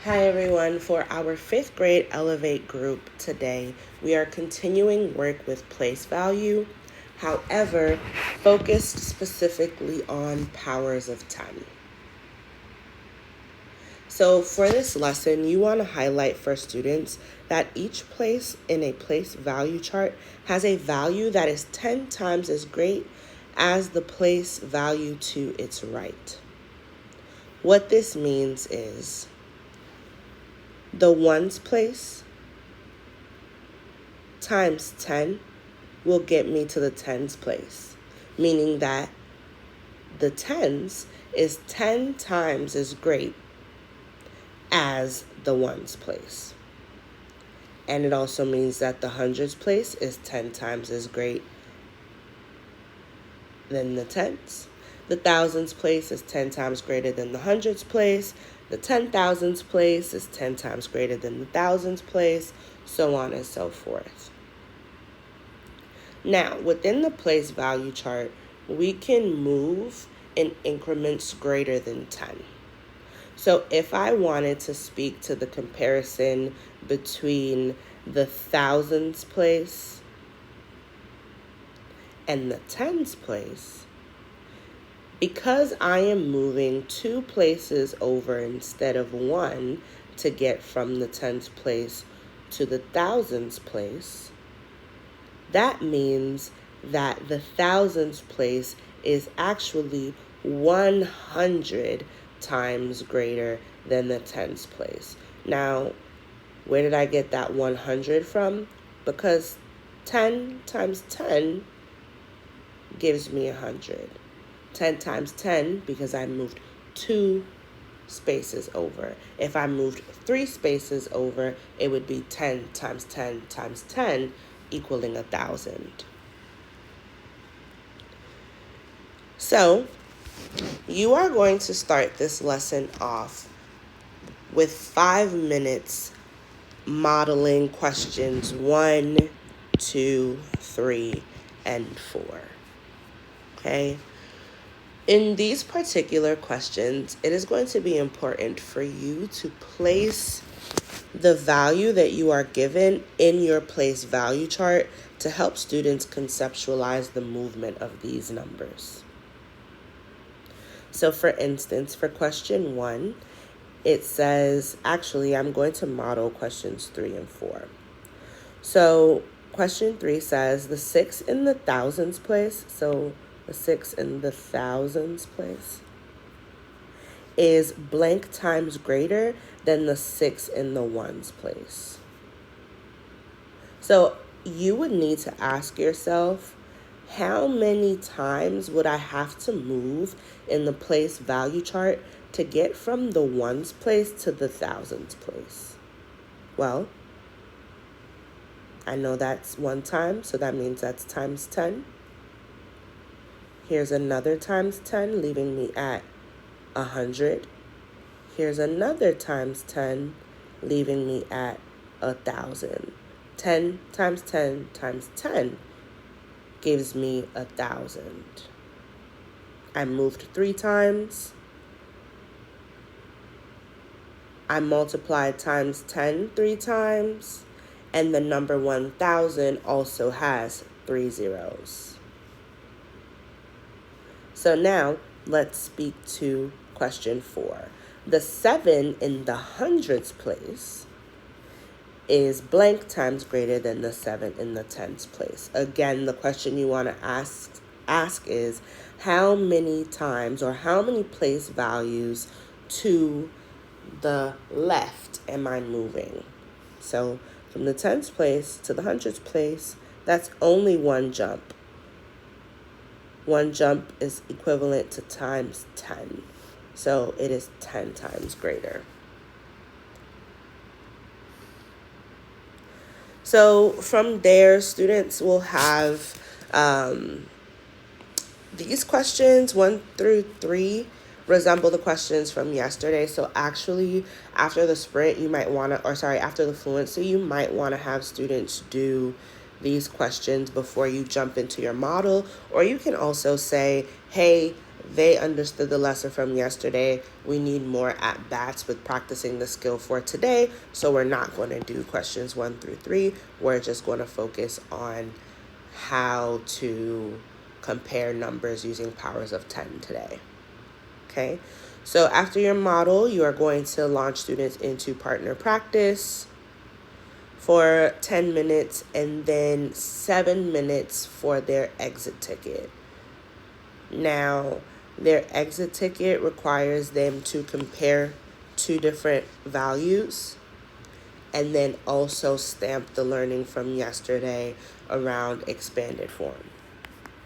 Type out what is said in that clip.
Hi everyone, for our 5th grade Elevate group today, we are continuing work with place value, however, focused specifically on powers of 10. So for this lesson, you want to highlight for students that each place in a place value chart has a value that is 10 times as great as the place value to its right. What this means is the ones place times 10 will get me to the tens place, meaning that the tens is 10 times as great as the ones place. And it also means that the hundreds place is 10 times as great than the tens. The thousands place is 10 times greater than the hundreds place. The 10,000s place is 10 times greater than the thousands place, so on and so forth. Now, within the place value chart, we can move in increments greater than 10. So if I wanted to speak to the comparison between the thousands place and the tens place, because I am moving 2 places over instead of 1 to get from the tens place to the thousands place, that means that the thousands place is actually 100 times greater than the tens place. Now, where did I get that 100 from? Because 10 times 10 gives me 100. 10 times 10 because I moved 2 spaces over. If I moved 3 spaces over, it would be 10 times 10 times 10 equaling 1,000. So, you are going to start this lesson off with 5 minutes modeling questions 1, 2, 3, and 4. Okay? In these particular questions, it is going to be important for you to place the value that you are given in your place value chart to help students conceptualize the movement of these numbers. So for instance, for question 1, it says, actually, I'm going to model questions 3 and 4. So question 3 says the 6 in the thousands place, so the 6 in the thousands place, is blank times greater than the 6 in the ones place. So you would need to ask yourself, how many times would I have to move in the place value chart to get from the ones place to the thousands place? Well, I know that's 1 time, so that means that's times 10. Here's another times 10, leaving me at 100. Here's another times 10, leaving me at 1,000. 10 times 10 times 10 gives me 1,000. I moved 3 times. I multiplied times 10 3 times. And the number 1,000 also has 3 zeros. So now let's speak to question 4. The 7 in the hundreds place is blank times greater than the 7 in the tens place. Again, the question you want to ask is, how many times or how many place values to the left am I moving? So from the tens place to the hundreds place, that's only 1 jump. 1 jump is equivalent to times 10. So it is 10 times greater. So from there, students will have these questions 1 through 3 resemble the questions from yesterday. So actually, after the sprint, after the fluency, you might want to have students do these questions before you jump into your model. Or you can also say, hey, They understood the lesson from yesterday. We need more at-bats with practicing the skill for today. So we're not going to do questions 1 through 3. We're just going to focus on how to compare numbers using powers of 10 today. Okay. So after your model, you are going to launch students into partner practice for 10 minutes and then 7 minutes for their exit ticket. Now, their exit ticket requires them to compare 2 different values and then also stamp the learning from yesterday around expanded form.